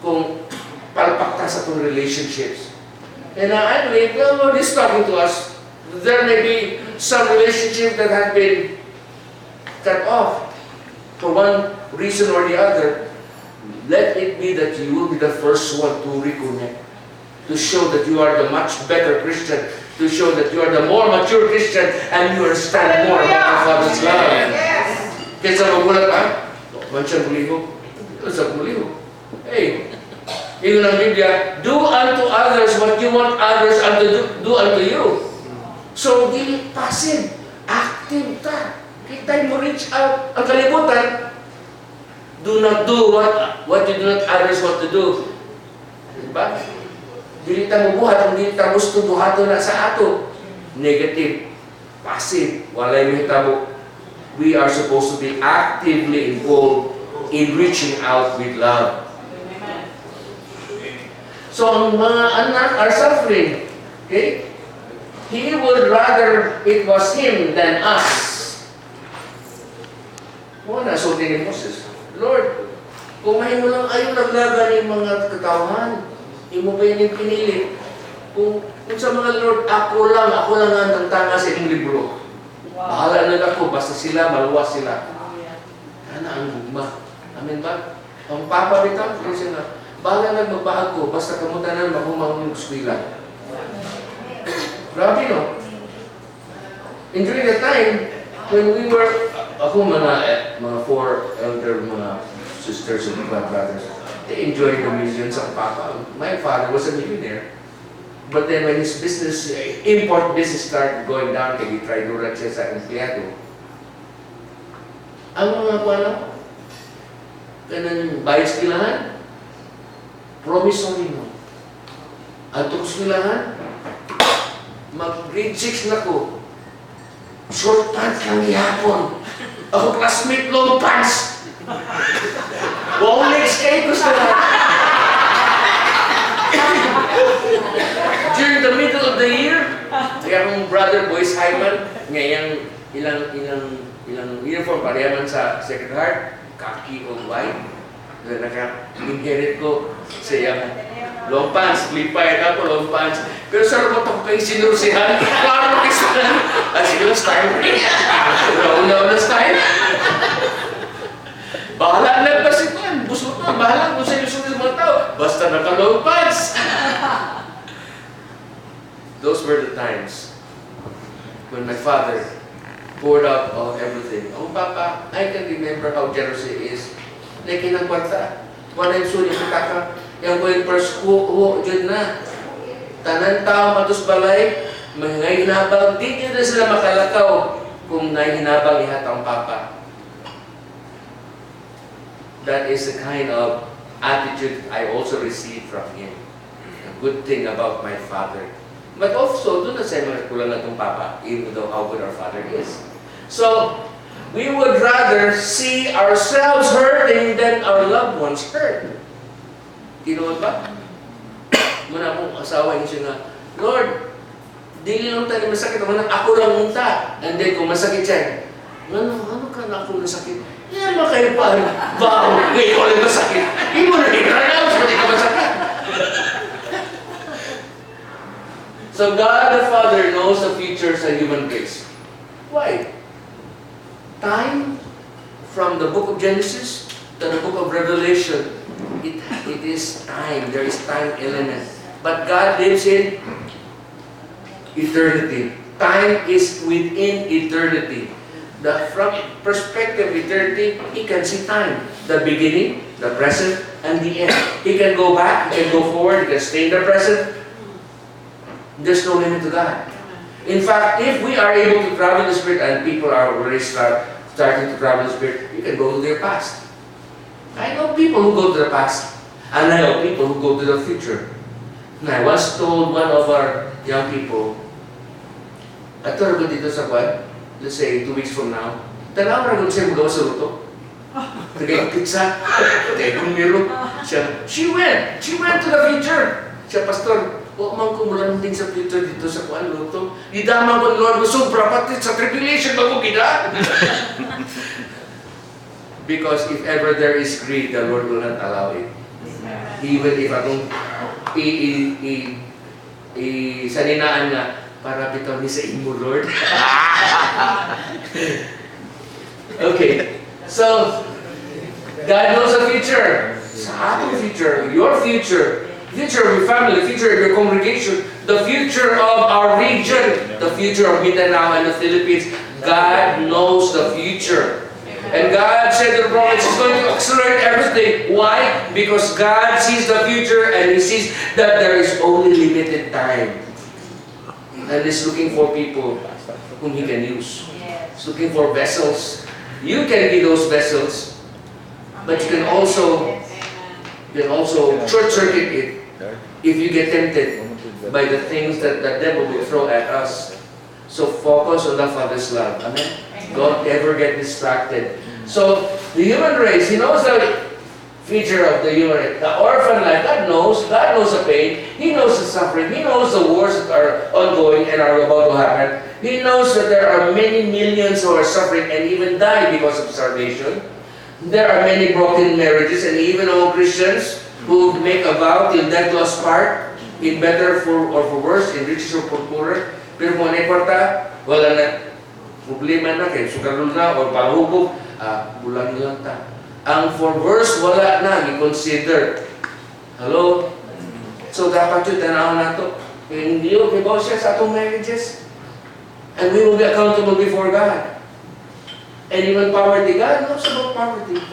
kung palpak ta sa itong relationships. And I believe the Lord is talking to us. There may be some relationship that have been cut off for one reason or the other. Let it be that you will be the first one to reconnect, to show that you are the much better Christian, to show that you are the more mature Christian, and you understand more about the Father's love. Kaysa magulat ka, mansyan buliho, sa buliho. Hey, yun ang Biblia, do unto others what you want others to do unto you. So, di passive, active ta. Kita mo reach out. Ang kalibutan, do not do what you do not others want to do. Diba? Dili ta mo buhat, ang dili ta gusto buhato na sa ato. Negative, passive, walay mo hitabo. We are supposed to be actively involved in reaching out with love. So, ang mga anak are suffering. Okay? He would rather it was him than us. Muna, so din ni Moses, Lord, kung mahimo lang ayaw naglaga ng mga katauhan, imo ba yun yung pinili? Kung sa mga Lord, ako lang ang tanga sa inyong libro. Bahala na ako, basta sila, maluwas sila. Ano ang gugma? Amen ba? Ang papa bitaw, kaya siya na, bahala na magbaag ko, basta kamutanan mahumang yung eskwela. Grabe, no? And during the time, when we were, ako mga 4 elder mga sisters and brothers, they enjoyed the millions of papa. My father was a millionaire. But then when his business, import business started going down, kaya try to siya sa empleyado, ang mga kuwala, kanang bayad skilahan, promissory mo. At itong skilahan, mag-grade 6 na ko. Short pants lang ihapon. Ako classmate, long pants. Wow, next kayo gusto na. During the middle of the year, kaya akong brother Boyce Hyman, ngayang ilang uniform parehaman sa Sacred Heart, khaki o white. Naka-inherit ko sa iyang long pants, lipay ako, long pants. Pero sa robot ako kayo sinurusihan, klaro kisahan. Siguro style rin. Una-una style. Bahala na ba si Juan? Busot na, bahala kung sa ilusunod sa mga tao. Basta naka-long pants. Those were the times when my father poured out of everything. Oh, Papa, I can remember how generous he is. Nakinang kwarta. Wanay sulit kita ka. Yang ko yung first dyan na. Tanan tao matus balay, mga hinabang, di nyo na sila makalakaw kung nahinabang ihatang Papa. That is the kind of attitude I also received from him. A good thing about my father. But also, doon na sa mga kulang na itong Papa, even though how good our Father is. So, we would rather see ourselves hurting than our loved ones hurt. Ginoon ba? Muna akong asawa yung siya nga, Lord, dili lang tayo masakit. Ako lang munta. And then, kung masakit siya, ano ka na ako nasakit? Yan makayo pa. Bawo, ngayon ko lang masakit. Hindi mo na hinaraw, hindi ka masakit. So God the Father knows the future sa human race. Why? Time from the book of Genesis to the book of Revelation, it is time. There is time element. But God lives in eternity. Time is within eternity. From perspective of eternity, He can see time. The beginning, the present, and the end. He can go back, He can go forward, He can stay in the present. There's no limit to that. In fact, if we are able to travel in the Spirit, and people are already starting to travel in the Spirit, you can go to their past. I know people who go to the past, and I know people who go to the future. And I once told one of our young people, ato rin dito sa kwan, let's say 2 weeks from now, tanaw rin siya magawa sa luto. Tagay pizza, tagay kumiro. She went to the future. Siya, Pastor, huwag man kumulanding sa future dito sa kwan luto. Idama ko, Lord, sobra pati sa tribulation bago kita. Because if ever there is greed, the Lord will not allow it. Even if atong saninaan nga, para bitaw ni sa imo, Lord. Okay, so, God knows the future. Sa atong future, your future, future of your family, future of your congregation, the future of our region, the future of Mindanao and the Philippines. God knows the future. And God said to the prophets, He's going to accelerate everything. Why? Because God sees the future and He sees that there is only limited time. And He's looking for people whom He can use. He's looking for vessels. You can be those vessels, but you can also short-circuit it if you get tempted by the things that the devil will throw at us. So focus on the Father's love. Amen? Don't ever get distracted. So, the human race, He knows the feature of the human race. The orphan life, God knows the pain. He knows the suffering. He knows the wars that are ongoing and are about to happen. He knows that there are many millions who are suffering and even die because of starvation. There are many broken marriages and even all Christians who make a vow till death do us part, in better or for worse, in riches or for poorer. Pero kung ano importa, wala na. Problema na, kaya sukarul na, o pahubog, bulan lang ta. Ang for worse, wala na, i-consider. Hello? So dapat yun, tanaw na ito. Hindi yun, kibaw siya sa atong marriages. And we will be accountable before God. And even poverty, God knows about poverty.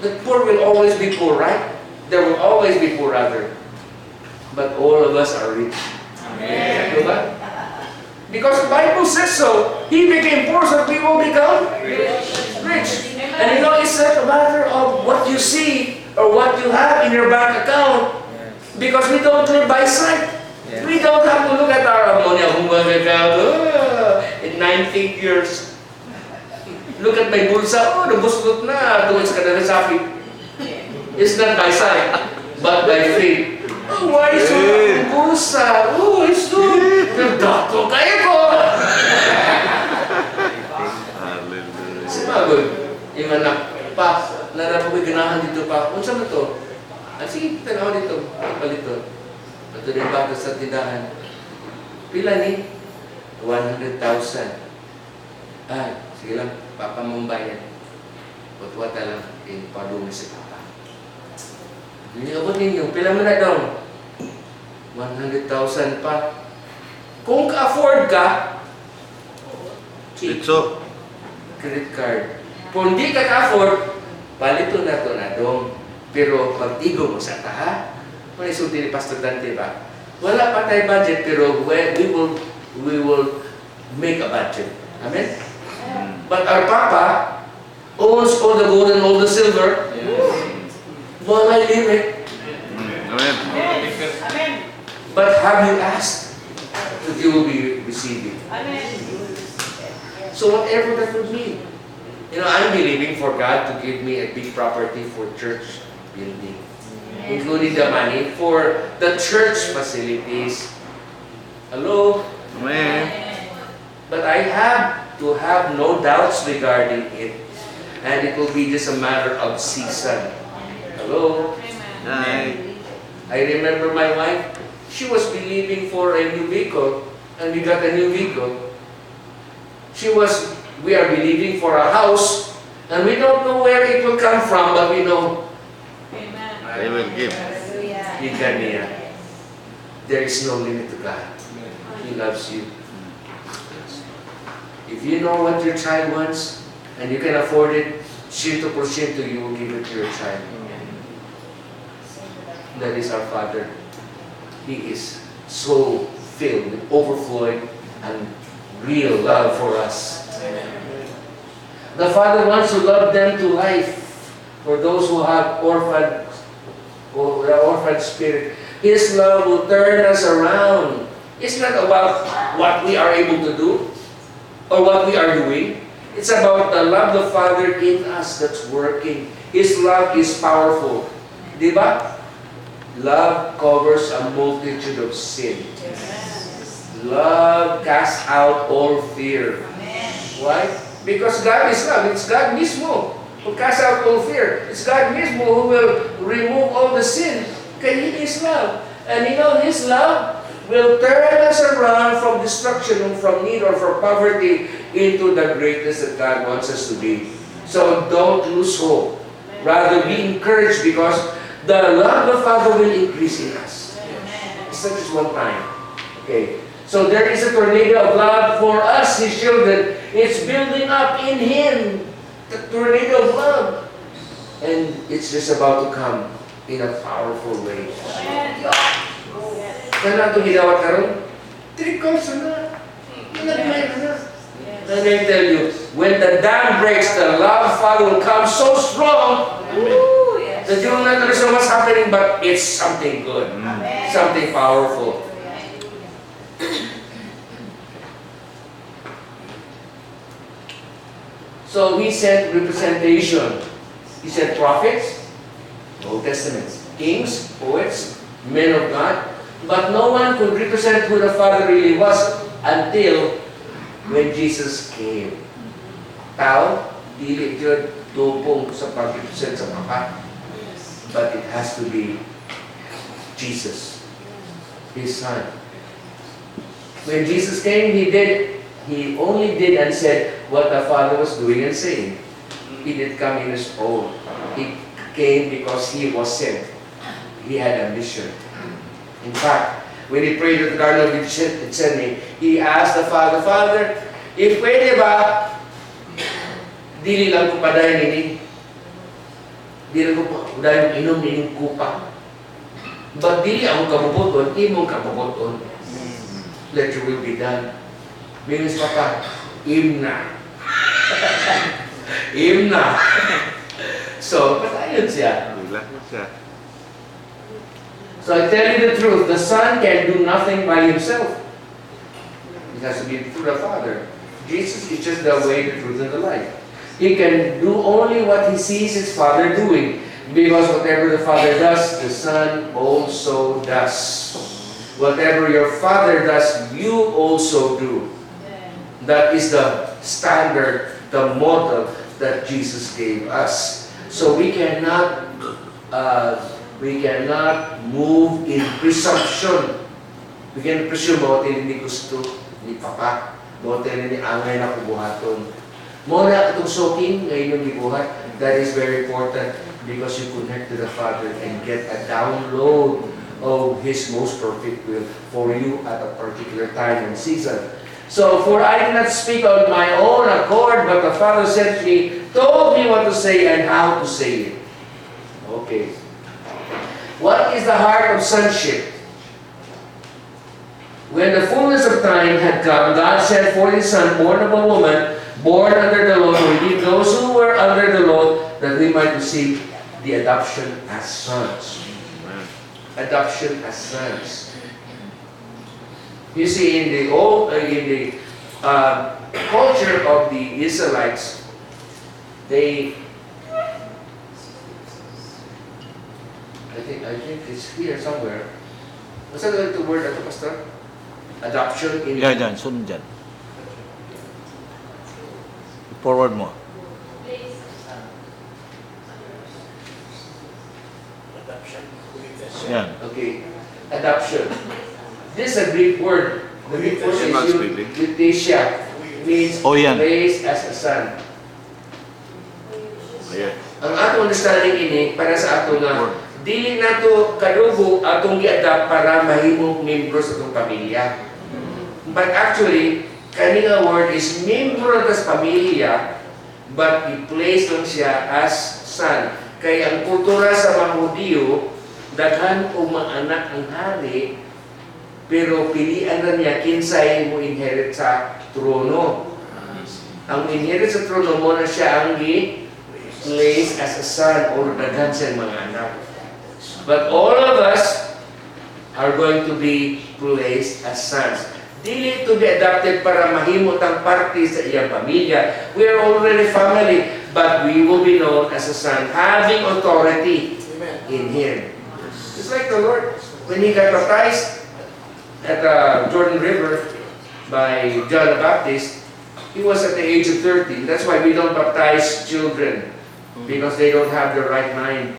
The poor will always be poor, right? There will always be poor rather. But all of us are rich. Amen. Diba? Because the Bible says so. He became poor so we will become rich. And you know, it's not a matter of what you see or what you have in your bank account. Because we don't live by sight. We don't have to look at our ammonia account in 90 years. Look at my bulsa. Oh, nabuslot na. Tungod sa kadang sapi. It's not by sight, but by faith. Oh, why is it bulsa? Oh, it's good. Nagdato kayo ko. Si Magod, yung anak, pa, narapo ko'y ganahan dito pa. Kung saan mo ito? Sige, tanaw dito. Palito. Ito din ba sa tindahan? Pila ni? 100,000. Sige lang, Papa mong bayan. Wata lang, padumi si Papa. Abot ninyo, pila mo na daw? 100,000 pa. Kung ka-afford ka, Itso. credit card. Kung hindi ka ka-afford, palito na ito na dong. Pero pagtigo mo sa taha, kung isulti ni Pastor Dante ba? Wala pa tayo budget, pero we will make a budget. Amen? But our Papa owns all the gold and all the silver. Wala limit. Amen. Amen. But have you asked that you will be receiving? Amen. So whatever that would mean. You know, I'm believing for God to give me a big property for church building. Including the money for the church facilities. Hello? Amen. But I have to have no doubts regarding it. And it will be just a matter of season. Hello? Amen. I remember my wife, she was believing for a new vehicle, and we got a new vehicle. We are believing for a house, and we don't know where it will come from, but we know They will give. Igania. There is no limit to God. He loves you. If you know what your child wants, and you can afford it, 100% you will give it to your child. That is our Father. He is so filled with overflowing and real love for us. The Father wants to love them to life. For those who have orphan spirit, His love will turn us around. It's not about what we are able to do or what we are doing. It's about the love of the Father in us that's working. His love is powerful. Diba? Love covers a multitude of sin. Love casts out all fear. Why? Because God is love. It's God mismo who casts out all fear. It's God mismo who will remove all the sin He is love. And you know, His love will turn us around from destruction, from need, or from poverty into the greatness that God wants us to be. So don't lose hope. Rather be encouraged because the love of the Father will increase in us. It's not just one time. Okay. So there is a tornado of love for us, His children. It's building up in Him. The tornado of love. And it's just about to come in a powerful way. Kana itong ginawa karon? 3 course na. Nagmayroon na. And I tell you, when the dam breaks, the love of Father will come so strong that you will not understand what's happening, but it's something good. Something powerful. So He sent representation. He sent prophets, Old Testaments, kings, poets, men of God. But no one could represent who the Father really was until when Jesus came. Tao, dili yun tupong sa pag-represent sa Papa. But it has to be Jesus, His Son. When Jesus came, He only did and said what the Father was doing and saying. He didn't come in His own. He came because He was sent. He had a mission. In fact, when He prayed at the Garden of Gethsemane, He asked the Father, Father, if pwede ba, dili lang ko padayon ini, dili lang ko padayon inom ining kupa. But dili ako kabubuton, imong kabubuton. Let your will be done. Means Papa, imna. Imna. So, patayon siya. So I tell you the truth, the Son can do nothing by Himself. It has to be through the Father. Jesus is just the way, the truth, and the life. He can do only what He sees His Father doing. Because whatever the Father does, the Son also does. Whatever your Father does, you also do. That is the standard, the model that Jesus gave us. So we cannot move in presumption. We can presume mo hindi gusto ni Papa, mo ni angay na kubuhaton. Mo na itong soaking ngayon yung gibuhat. That is very important because you connect to the Father and get a download of His most perfect will for you at a particular time and season. So, for I did not speak on my own accord, but the Father sent me, told me what to say and how to say it. Okay. What is the heart of sonship? When the fullness of time had come, God sent forth His Son, born of a woman, born under the law, to redeem those who were under the law, that we might receive the adoption as sons. Adoption as sons. You see, in the culture of the Israelites, I think it's here somewhere. What's that the word, Pastor? Adoption in... Yeah, dyan. Sunod dyan. Forward mo. Yan. Okay. Adoption. This is a Greek word. The Greek word is euthanasia. It means raised as a son. Ang atong understanding ini para sa ato nga dili nato kadugo atong gi-adapt para mahimong membro sa atong pamilya. But actually, kaning word is membro sa pamilya, but i-place lang siya as son. Kaya ang kultura sa mga Hudyo, daghan o mga anak ang hari, pero pilian na niya kinsay mo inherit sa trono. Ang inherit sa trono mo na siya ang place as a son or daghan sa mga anak. But all of us are going to be placed as sons. Dili to be adopted para mahimot ang parte sa iyang pamilya. We are already family, but we will be known as a son, having authority in Him. Just like the Lord, when He got baptized at the Jordan River by John the Baptist, He was at the age of 30. That's why we don't baptize children, because they don't have the right mind.